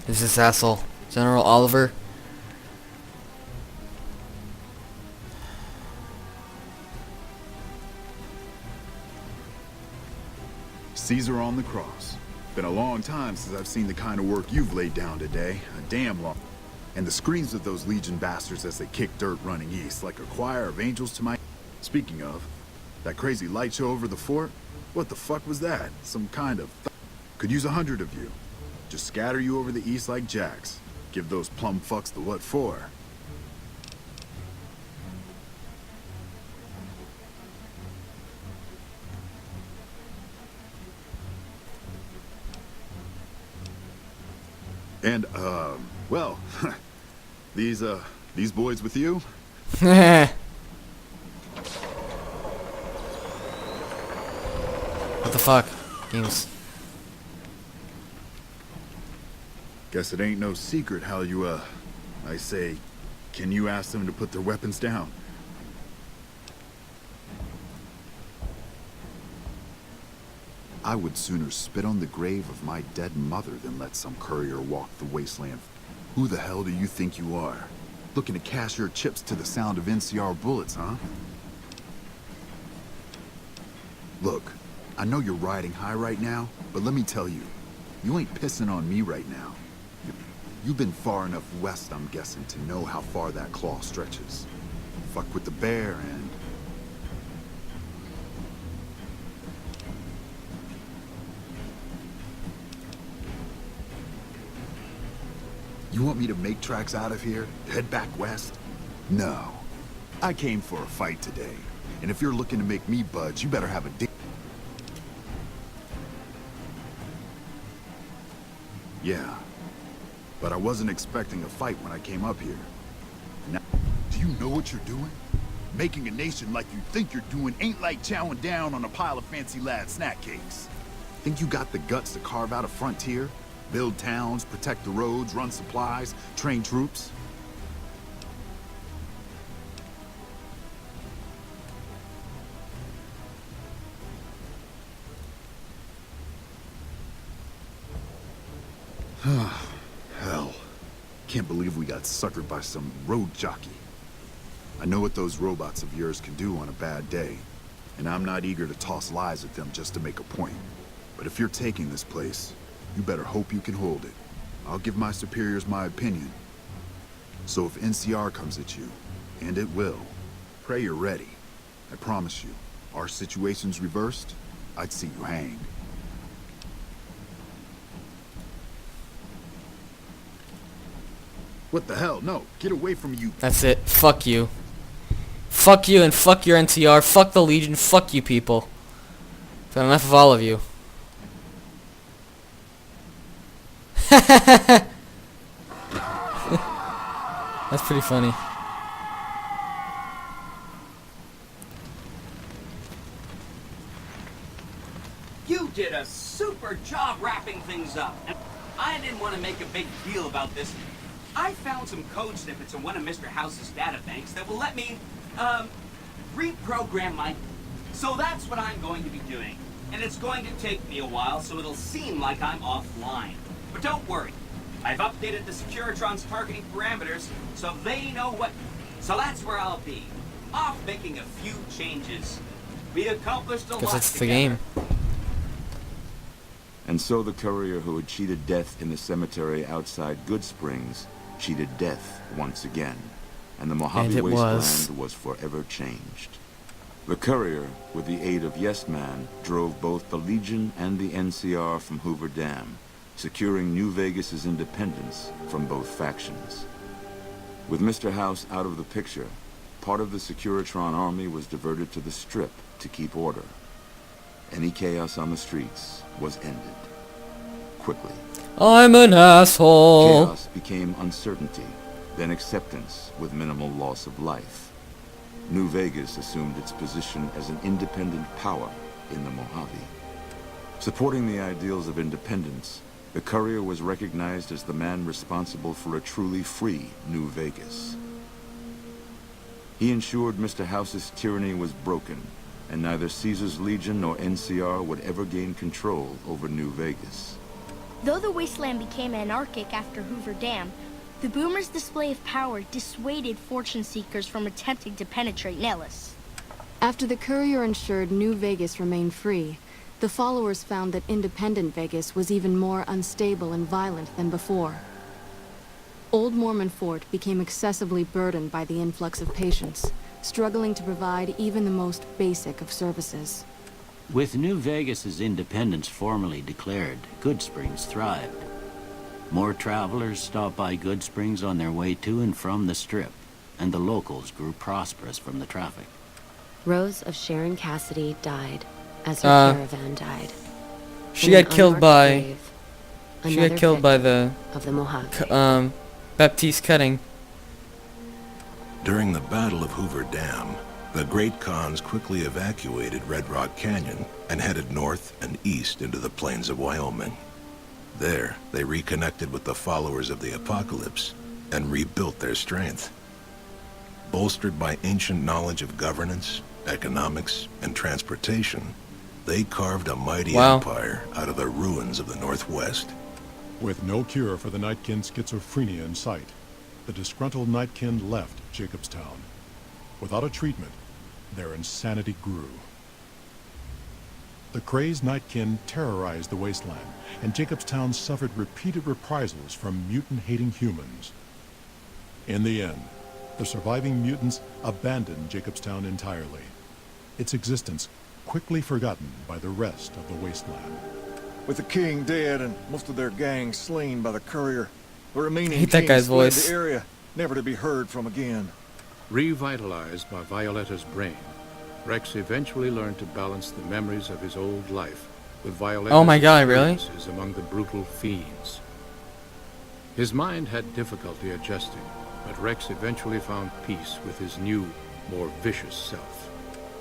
Is this asshole General Oliver? Caesar on the cross. Been a long time since I've seen the kind of work you've laid down today. A damn long. And the screams of those Legion bastards as they kick dirt running east like a choir of angels to my... Speaking of, that crazy light show over the fort? What the fuck was that? Some kind of... Could use 100 of you. Just scatter you over the east like jacks. Give those plum fucks the what for. And, well, these boys with you? What the fuck? Games. Guess it ain't no secret how you, I say, can you ask them to put their weapons down? I would sooner spit on the grave of my dead mother than let some courier walk the wasteland. Who the hell do you think you are? Looking to cash your chips to the sound of NCR bullets, huh? Look, I know you're riding high right now, but let me tell you, you ain't pissing on me right now. You've been far enough west, I'm guessing, to know how far that claw stretches. Fuck with the bear and... You want me to make tracks out of here? Head back west? No. I came for a fight today. And if you're looking to make me budge, you better have a dick. Yeah. But I wasn't expecting a fight when I came up here. Now, do you know what you're doing? Making a nation like you think you're doing ain't like chowing down on a pile of fancy lad snack cakes. Think you got the guts to carve out a frontier? Build towns, protect the roads, run supplies, train troops? Hell. Can't believe we got suckered by some road jockey. I know what those robots of yours can do on a bad day, and I'm not eager to toss lies at them just to make a point. But if you're taking this place, you better hope you can hold it. I'll give my superiors my opinion. So if NCR comes at you, and it will, pray you're ready. I promise you, our situation's reversed, I'd see you hang. What the hell? No, get away from you. That's it. Fuck you. Fuck you and fuck your NCR. Fuck the Legion. Fuck you people. I've had enough of all of you. That's pretty funny. You did a super job wrapping things up. And I didn't want to make a big deal about this. I found some code snippets in one of Mr. House's databanks that will let me, reprogram my... So that's what I'm going to be doing. And it's going to take me a while, so it'll seem like I'm offline. But don't worry. I've updated the Securitron's targeting parameters, so they know what... So that's where I'll be. Off making a few changes. We accomplished a lot Because it's the together. game. And so the courier who had cheated death in the cemetery outside Good Springs cheated death once again, and the Mojave Wasteland was forever changed. The courier, with the aid of Yes Man, drove both the Legion and the NCR from Hoover Dam, securing New Vegas's independence from both factions. With Mr. House out of the picture, part of the Securitron army was diverted to the Strip to keep order. Any chaos on the streets was ended. Quickly. I'm an asshole. Chaos became uncertainty, then acceptance with minimal loss of life. New Vegas assumed its position as an independent power in the Mojave. Supporting the ideals of independence, the courier was recognized as the man responsible for a truly free New Vegas. He ensured Mr. House's tyranny was broken, and neither Caesar's Legion nor NCR would ever gain control over New Vegas. Though the wasteland became anarchic after Hoover Dam, the Boomers' display of power dissuaded fortune seekers from attempting to penetrate Nellis. After the Courier ensured New Vegas remained free, the followers found that independent Vegas was even more unstable and violent than before. Old Mormon Fort became excessively burdened by the influx of patients, struggling to provide even the most basic of services. With New Vegas's independence formally declared, Good Springs thrived. More travelers stopped by Good Springs on their way to and from the Strip, and the locals grew prosperous from the traffic. Rose of Sharon Cassidy died as her caravan died. She got killed by... Grave, She got killed by the... of the Mojave. Baptiste cutting. During the Battle of Hoover Dam, the Great Khans quickly evacuated Red Rock Canyon and headed north and east into the plains of Wyoming. There, they reconnected with the followers of the Apocalypse and rebuilt their strength. Bolstered by ancient knowledge of governance, economics, and transportation, they carved a mighty empire out of the ruins of the Northwest. With no cure for the Nightkin schizophrenia in sight, the disgruntled Nightkin left Jacobstown. Without a treatment, their insanity grew. The crazed Nightkin terrorized the wasteland, and Jacobstown suffered repeated reprisals from mutant-hating humans. In the end, the surviving mutants abandoned Jacobstown entirely, its existence quickly forgotten by the rest of the wasteland. With the king dead and most of their gang slain by the Courier, the remaining hate that kings guy's fled voice. the area, never to be heard from again. Revitalized by Violetta's brain, Rex eventually learned to balance the memories of his old life with Violetta's Oh my God, really? experiences among the brutal fiends. His mind had difficulty adjusting, but Rex eventually found peace with his new, more vicious self.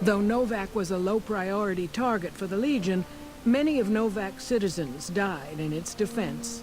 Though Novak was a low-priority target for the Legion, many of Novak's citizens died in its defense.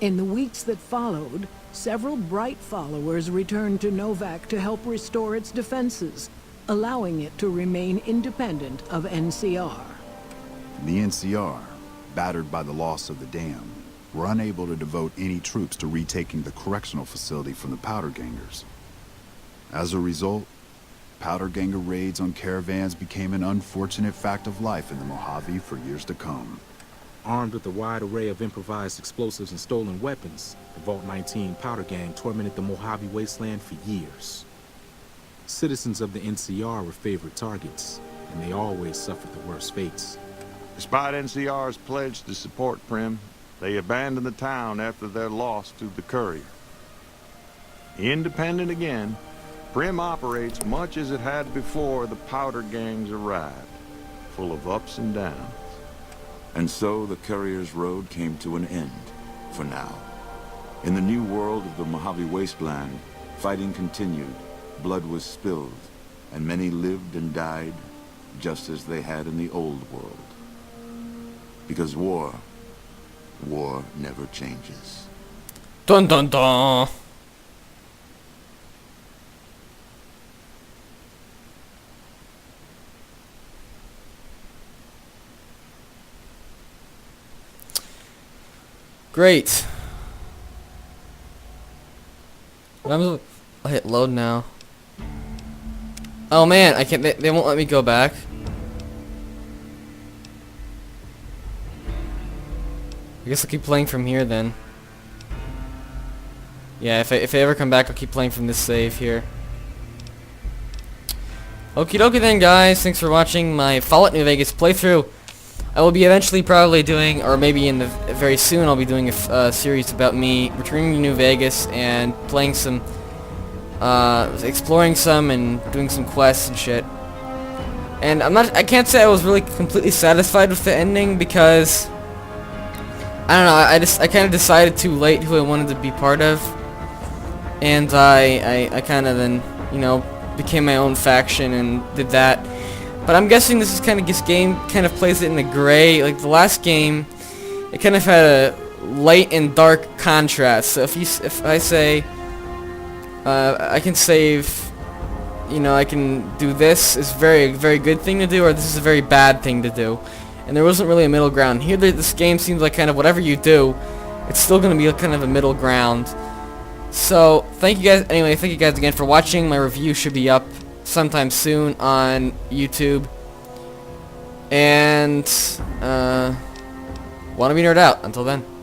In the weeks that followed, several bright followers returned to Novak to help restore its defenses, allowing it to remain independent of NCR. The NCR, battered by the loss of the dam, were unable to devote any troops to retaking the correctional facility from the Powder Gangers. As a result, Powder Ganger raids on caravans became an unfortunate fact of life in the Mojave for years to come. Armed with a wide array of improvised explosives and stolen weapons, the Vault 19 Powder Gang tormented the Mojave wasteland for years. Citizens of the NCR were favorite targets, and they always suffered the worst fates. Despite NCR's pledge to support Prim, they abandoned the town after their loss to the Courier. Independent again, Prim operates much as it had before the Powder Gangs arrived, full of ups and downs. And so the Courier's road came to an end, for now. In the new world of the Mojave Wasteland, fighting continued, blood was spilled, and many lived and died just as they had in the old world. Because war never changes. Dun dun dun! Great. I'll hit load now. Oh man, I can't. They won't let me go back. I guess I'll keep playing from here then. Yeah, if I ever come back, I'll keep playing from this save here. Okie dokie then, guys. Thanks for watching my Fallout New Vegas playthrough. I will be eventually probably doing, or maybe in the very soon, I'll be doing a series about me returning to New Vegas and playing some, exploring some and doing some quests and shit. And I can't say I was really completely satisfied with the ending because I don't know. I kind of decided too late who I wanted to be part of, and I kind of then, you know, became my own faction and did that. But I'm guessing this is this game kind of plays it in the gray. Like the last game, it kind of had a light and dark contrast. So if I say I can save, you know, I can do this is very good thing to do, or this is a very bad thing to do. and there wasn't really a middle ground. Here, this game seems like kind of whatever you do, it's still going to be kind of a middle ground. So, thank you guys. Anyway, thank you guys again for watching. My review should be up sometime soon on YouTube. And, wanna be nerd out. Until then.